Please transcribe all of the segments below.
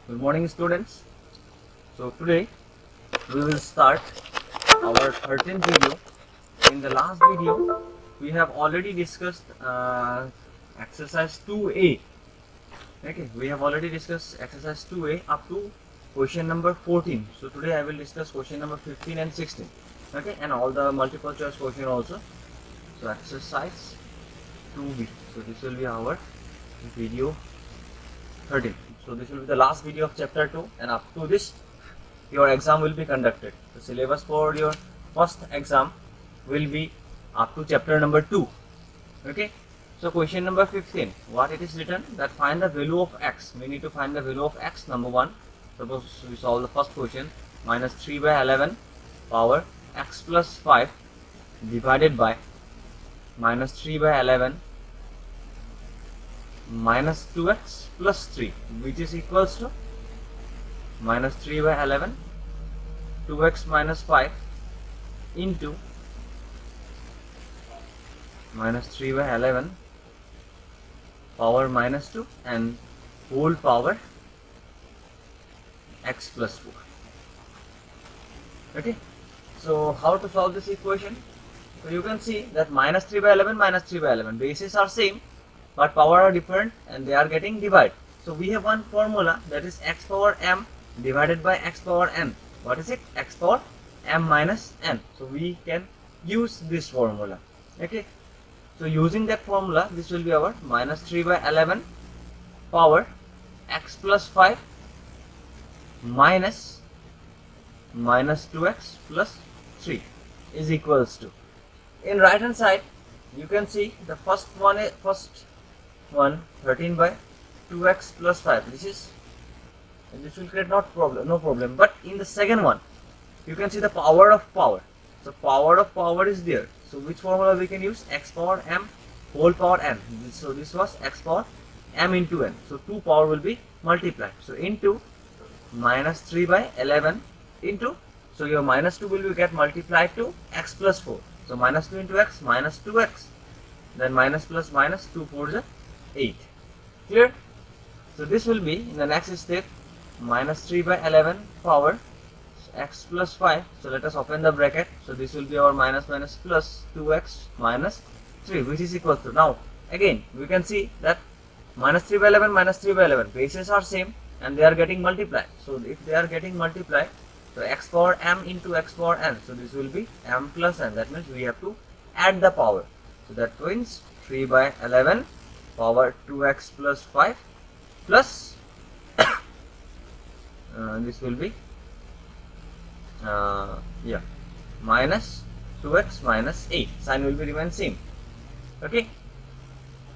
Good morning, students. So today we will start our 13th video. In the last video, we have already discussed exercise 2A. Okay, we have already discussed exercise 2A up to question number 14. So today I will discuss question number 15 and 16. Okay, and all the multiple choice question also. So exercise 2B. So this will be our video 13. So this will be the last video of chapter 2, and up to this your exam will be conducted. The syllabus for your first exam will be up to chapter number 2. Okay, so question number 15, what it is written, that find the value of x. We need to find the value of x. Number 1, suppose we solve the first question, minus 3 by 11 power x plus 5 divided by minus 3 by 11 minus 2x plus 3, which is equals to minus 3 by 11 2x minus 5 into minus 3 by 11 power minus 2 and whole power x plus 4. Okay, so how to solve this equation? So you can see that minus 3 by 11 minus 3 by 11 bases are same, but power are different and they are getting divided. So we have one formula, that is x power m divided by x power n. What is it? X power m minus n. So we can use this formula. Okay, so using that formula, this will be our minus 3 by 11 power x plus 5 minus 2x plus 3 is equals to, in right hand side you can see the first one 13 by 2x plus 5. This will create no problem. But in the second one, you can see the power of power. So power of power is there. So which formula we can use? X power m whole power n. So this was x power m into n. So 2 power will be multiplied. So into minus 3 by 11 into, so your minus 2 will be get multiplied to x plus 4. So minus 2 into x, minus 2x. Then minus plus minus, 2 4 is 8. Clear? So this will be in the next step minus 3 by 11 power x plus 5. So let us open the bracket. So this will be our minus plus 2x minus 3, which is equal to, now again we can see that minus 3 by 11 minus 3 by 11 bases are same and they are getting multiplied. So if they are getting multiplied, so x power m into x power n. So this will be m plus n. That means we have to add the power. So that means 3 by 11 power 2x plus 5 plus this will be minus 2x minus 8. Sign will be remain same. Okay,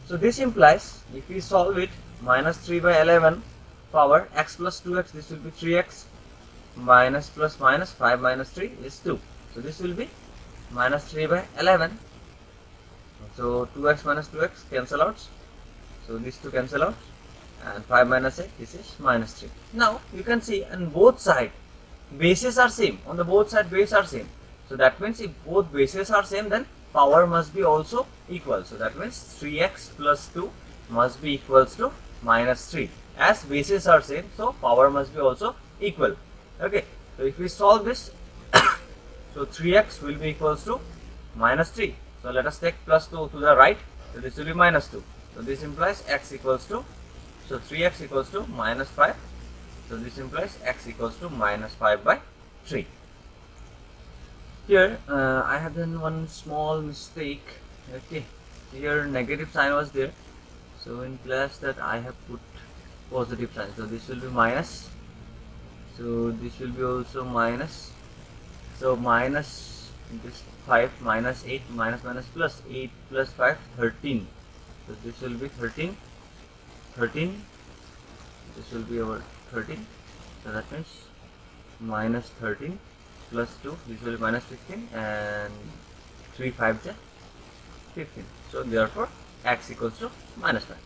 so this implies if we solve it, minus 3 by 11 power x plus 2x, this will be 3x minus plus minus 5 minus 3 is 2. So this will be minus 3 by 11. So 2x minus 2x cancel out. So these two cancel out, and 5 minus 8, this is minus 3. Now you can see on both sides bases are same. On the both side base are same. So that means if both bases are same, then power must be also equal. So that means 3x plus 2 must be equals to minus 3. As bases are same, so power must be also equal. Okay, so if we solve this, so 3x will be equals to minus 3. So let us take plus 2 to the right. So this will be minus 2. So this implies x equals to, so 3x equals to minus 5. So this implies x equals to minus 5 by 3. Here I have done one small mistake. Okay, here negative sign was there. So in place that I have put positive sign. So this will be minus. So this will be also minus. So minus this 5 minus 8 minus plus 8 plus 5 13. So this will be 13. This will be our 13. So that means minus 13 plus 2. This will be minus 15, and 3 5 is 15. So therefore x equals to minus 5.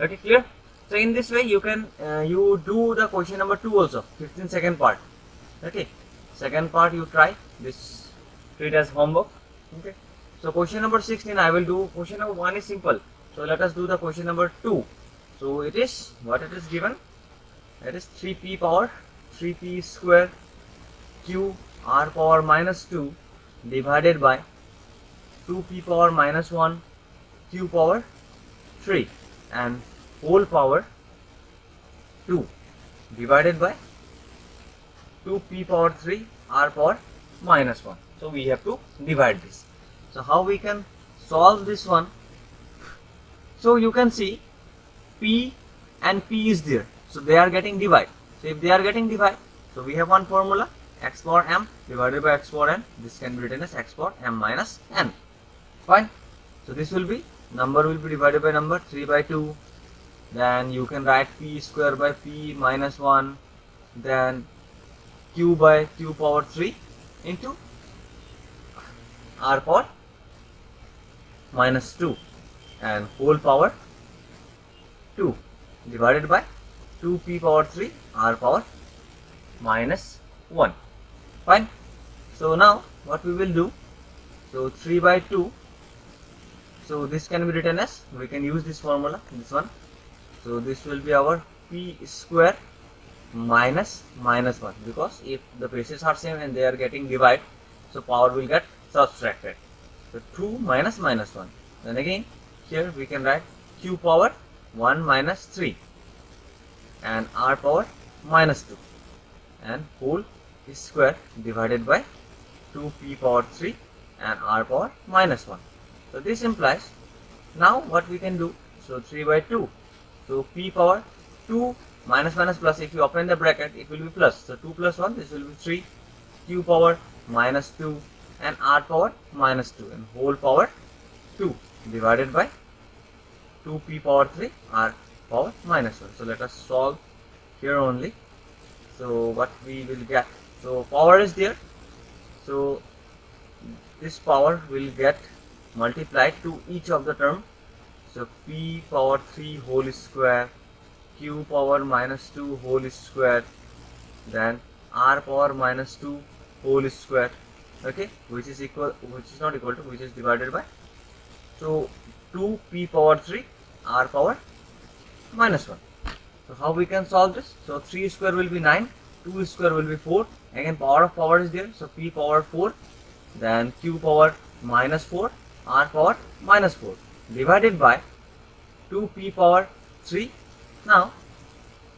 Okay, clear? So in this way you can you do the question number 2 also, 15-second part. Okay, second part you try this, treat as homework. Okay, so question number 16 I will do. Question number 1 is simple. So let us do the question number 2. So it is, what it is given, that is 3p power 3p square q r power minus 2 divided by 2p power minus 1 q power 3 and whole power 2 divided by 2p power 3 r power minus 1. So we have to divide this. So how we can solve this one? So you can see p and p is there, so they are getting divide. So if they are getting divide, so we have one formula, x power m divided by x power n. This can be written as x power m minus n. Fine. So this will be, number will be divided by number, 3 by 2. Then you can write p square by p minus 1. Then q by q power 3 into r power minus 2 and whole power 2 divided by 2p power 3 r power minus 1. Fine. So now what we will do, so 3 by 2, so this can be written as, we can use this formula, this one. So this will be our p square minus minus 1, because if the bases are same and they are getting divide, so power will get subtracted. So 2 minus minus 1. Then again here we can write q power 1 minus 3 and r power minus 2 and whole square divided by 2p power 3 and r power minus 1. So this implies, now what we can do, so 3 by 2, so p power 2 minus minus plus, if you open the bracket it will be plus, so 2 plus 1, this will be 3, q power minus 2 and r power minus 2 and whole power 2 divided by 2p power 3 r power minus 1. So let us solve here only. So what we will get, so power is there, so this power will get multiplied to each of the term. So p power 3 whole square, q power minus 2 whole square, then r power minus 2 whole square, okay, which is equal, which is not equal to, which is divided by, so 2p power 3 r power minus 1. So how we can solve this? So 3 square will be 9, 2 square will be 4, again power of power is there, so p power 4, then q power minus 4, r power minus 4 divided by 2p power 3. Now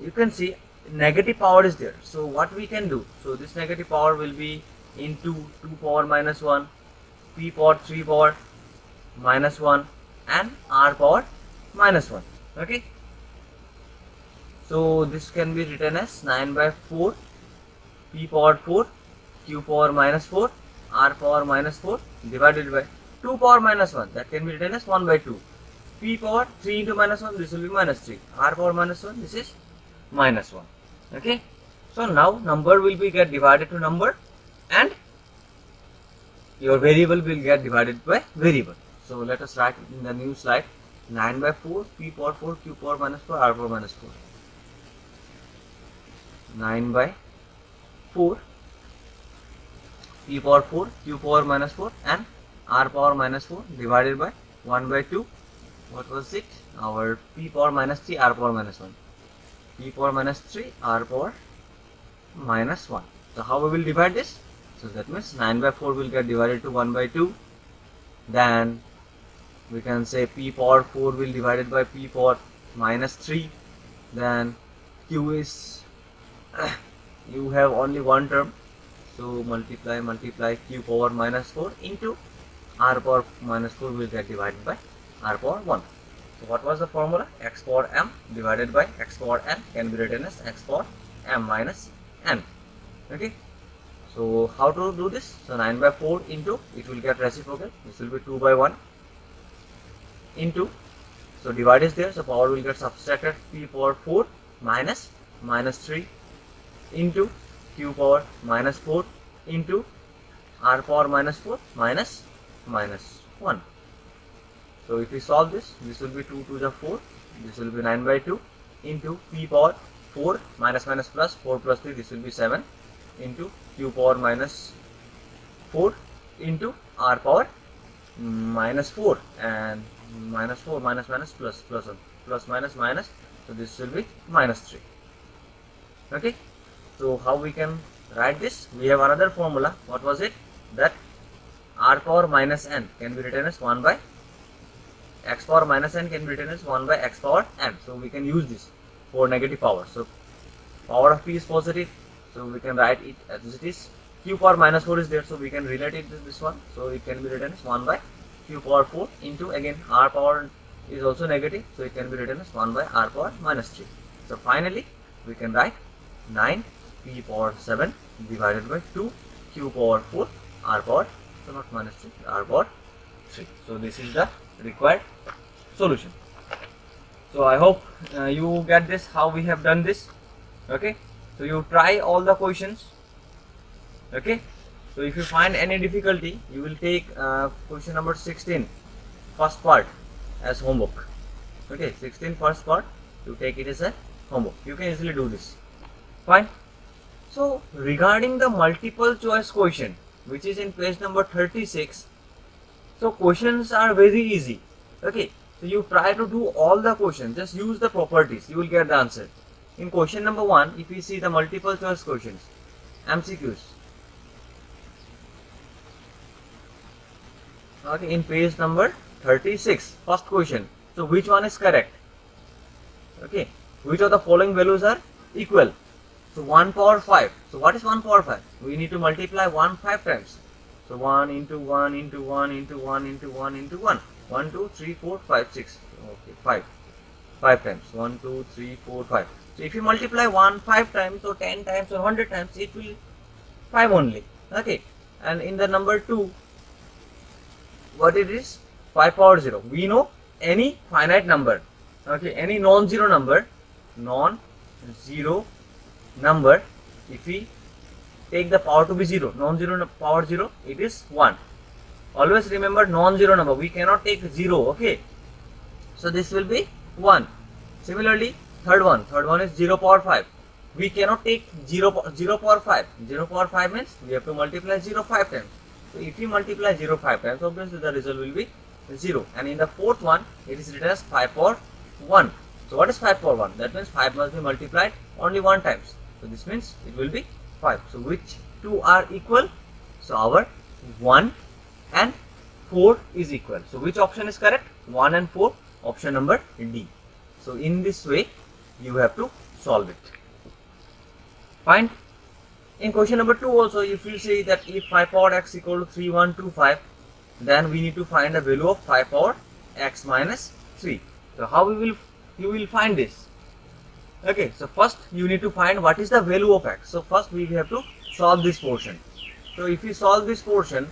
you can see negative power is there, so what we can do, so this negative power will be into 2 power minus 1, p power 3 power minus 1 and r power minus 1, okay. So this can be written as 9 by 4, p power 4, q power minus 4, r power minus 4 divided by 2 power minus 1, that can be written as 1 by 2, p power 3 into minus 1, this will be minus 3, r power minus 1, this is minus 1, okay. So now number will be get divided to number and your variable will get divided by variable. So let us write in the new slide, 9 by 4, p power 4, q power minus 4, r power minus 4. 9 by 4, p power 4, q power minus 4 and r power minus 4 divided by 1 by 2. What was it? Our p power minus 3, r power minus 1. P power minus 3, r power minus 1. So how we will divide this? So that means 9 by 4 will get divided to 1 by 2. Then we can say p power 4 will divided by p power minus 3. Then q is you have only one term, so multiply q power minus 4 into r power minus 4 will get divided by r power 1. So what was the formula? X power m divided by x power n can be written as x power m minus n, okay. So how to do this? So 9 by 4 into, it will get reciprocal, this will be 2 by 1 into, so divide is there, so power will get subtracted, p power 4 minus minus 3 into q power minus 4 into r power minus 4 minus minus 1. So if we solve this, this will be 2 to the 4, this will be 9 by 2 into p power 4 minus minus plus 4 plus 3, this will be 7 into q power minus 4 into r power minus 4 and minus 4 minus minus plus plus 1 plus minus minus, so this will be minus 3. Okay, so how we can write this? We have another formula. What was it? That r power minus n can be written as 1 by x power minus n can be written as 1 by x power n. So we can use this for negative power. So power of p is positive, so we can write it as it is. Q power minus 4 is there, so we can relate it with this one. So it can be written as 1 by q power 4 into, again, r power is also negative, so it can be written as 1 by r power minus 3. So finally we can write 9 p power 7 divided by 2 q power 4 r power, so not minus 3, r power 3. So this is the required solution. So I hope you get this, how we have done this. Okay, so you try all the questions. Okay, so if you find any difficulty, you will take question number 16 first part as homework. Okay, 16 first part, you take it as a homework. You can easily do this. Fine. So regarding the multiple choice question, which is in page number 36, so questions are very easy. Okay, so you try to do all the questions, just use the properties, you will get the answer. In question number 1, if we see the multiple choice questions, MCQs. Okay, in page number 36, first question. So which one is correct? Okay, which of the following values are equal? So 1 power 5. So what is 1 power 5? We need to multiply 1 5 times. So 1 into 1 into 1 into 1 into 1 into 1. 1, 2, 3, 4, 5, 6. Okay, 5. 5 times. 1, 2, 3, 4, 5. So if you multiply 1 5 times or 10 times or 100 times, it will 5 only. Okay, and in the number 2, what it is? 5 power 0. We know any finite number, okay, any non-zero number, if we take the power to be 0, non-zero power 0, it is 1. Always remember non-zero number, we cannot take 0, okay. So this will be 1. Similarly, third one is 0 power 5. We cannot take 0 power 5. 0 power 5 means we have to multiply 0 5 times. So if we multiply 0 5 times, obviously the result will be 0. And in the fourth one, it is written as 5 power 1. So what is 5 power 1? That means 5 must be multiplied only 1 times. So this means it will be 5. So which two are equal? So our 1 and 4 is equal. So which option is correct? 1 and 4, option number D. So in this way, you have to solve it. Fine. In question number 2 also, if you say that if 5 power x equal to 3125, then we need to find the value of 5 power x minus 3. So how you will find this? Okay, so first you need to find what is the value of x. So first we have to solve this portion. So if we solve this portion,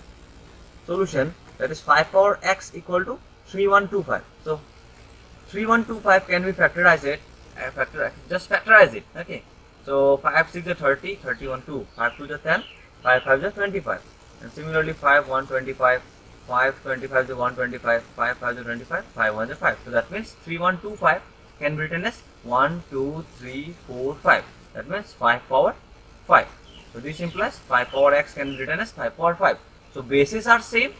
solution, that is 5 power x equal to 3125. So 3125 can be factorized it, just factorize it. Okay, so 5 6 is 30, 31 2, 5 2 is 10, 5 5 is 25, and similarly 5 1 25, 5 25 is 125, 5 5 is 25, 5 1 is 5. So that means 3125 can be written as 1 2 3 4 5. That means 5 power 5. So this implies 5 power x can be written as 5 power 5. So bases are same,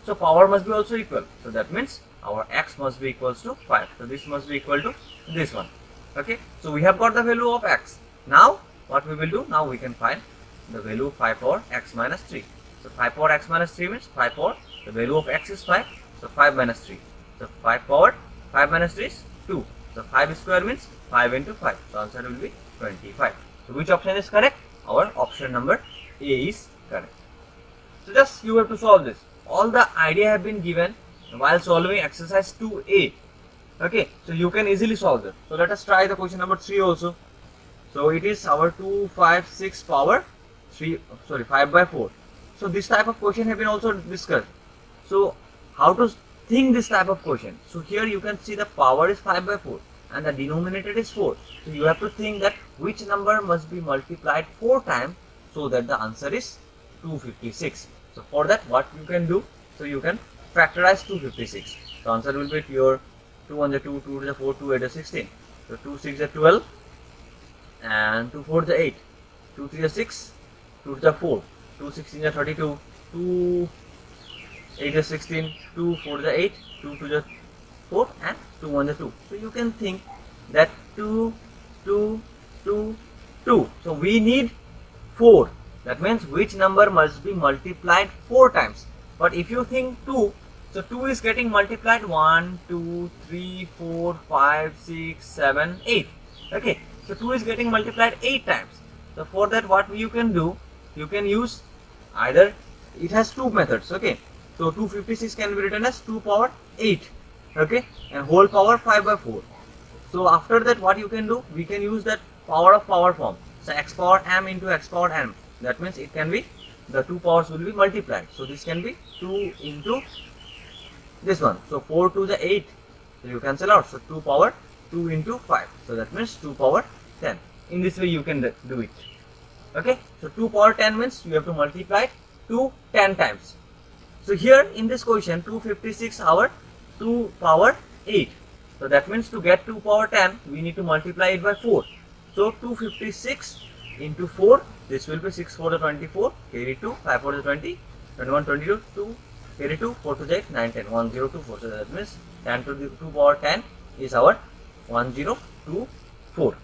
so power must be also equal. So that means our x must be equals to 5. So this must be equal to this one. Okay, so we have got the value of x. Now what we will do? Now we can find the value of 5 power x minus 3. So 5 power x minus 3 means 5 power, the value of x is 5, so 5 minus 3. So 5 power 5 minus 3 is 2. So 5 square means 5 into 5. So answer will be 25. So which option is correct? Our option number A is correct. So just you have to solve this. All the idea have been given while solving exercise 2A. Okay, so you can easily solve it. So let us try the question number 3 also. So it is our 256 power 5 by 4. So this type of question have been also discussed. So how to think this type of question? So here you can see the power is 5 by 4 and the denominator is 4. So you have to think that which number must be multiplied 4 times so that the answer is 256. So for that what you can do? So you can factorize 256. The answer will be your 2 1 is 2, 2 to the 4, 2 8 is 16. So 2 6 is 12 and 2 4 is 8, 2 3 is 6, 2 to the 4, 2 16 is 32, 2 8 is 16, 2 4 is 8, 2 to the 4 and 2 1 is 2. So you can think that 2 2 2 2. So we need 4. That means which number must be multiplied 4 times. But if you think 2, so 2 is getting multiplied 1, 2, 3, 4, 5, 6, 7, 8. Okay, so 2 is getting multiplied 8 times. So for that, what you can do, you can use either, it has 2 methods. Okay, so 256 can be written as 2 power 8. Okay, and whole power 5 by 4. So after that, what you can do, we can use that power of power form. So x power m into x power m. That means it can be, the 2 powers will be multiplied. So this can be 2 into this one. So 4 to the 8. So you cancel out. So 2 power 2 into 5. So that means 2 power 10. In this way you can do it. Okay. So 2 power 10 means you have to multiply 2 10 times. So here in this question 256 over 2 power 8. So that means to get 2 power 10 we need to multiply it by 4. So 256 into 4, this will be 6 4 the 24, carry 2, 5 4 the 20, 21 22, 2, carry 2, 4 to the 8, 9 10, 1024. So that means 10 to the 2 power 10 is our 1024.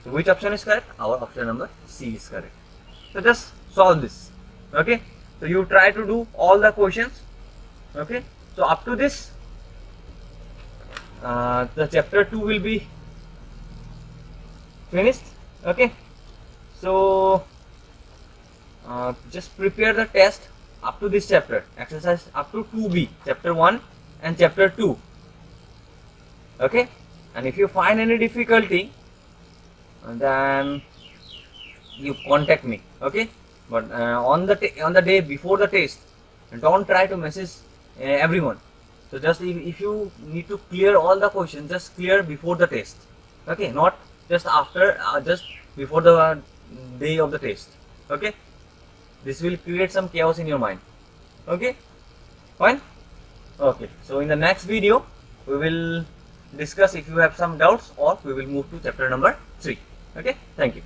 So which option is correct? Our option number C is correct. So just solve this. Okay. So you try to do all the questions. Okay. So up to this, the chapter 2 will be finished. Okay. So just prepare the test up to this chapter, exercise up to 2b, chapter 1 and chapter 2. Okay. And if you find any difficulty, then you contact me. Okay. But on the day before the test, don't try to message everyone. So just if you need to clear all the questions, just clear before the test. Okay, not just after, just before the day of the test. Okay, this will create some chaos in your mind. Okay, fine. Okay, so in the next video we will discuss if you have some doubts, or we will move to chapter number 3. Okay, thank you.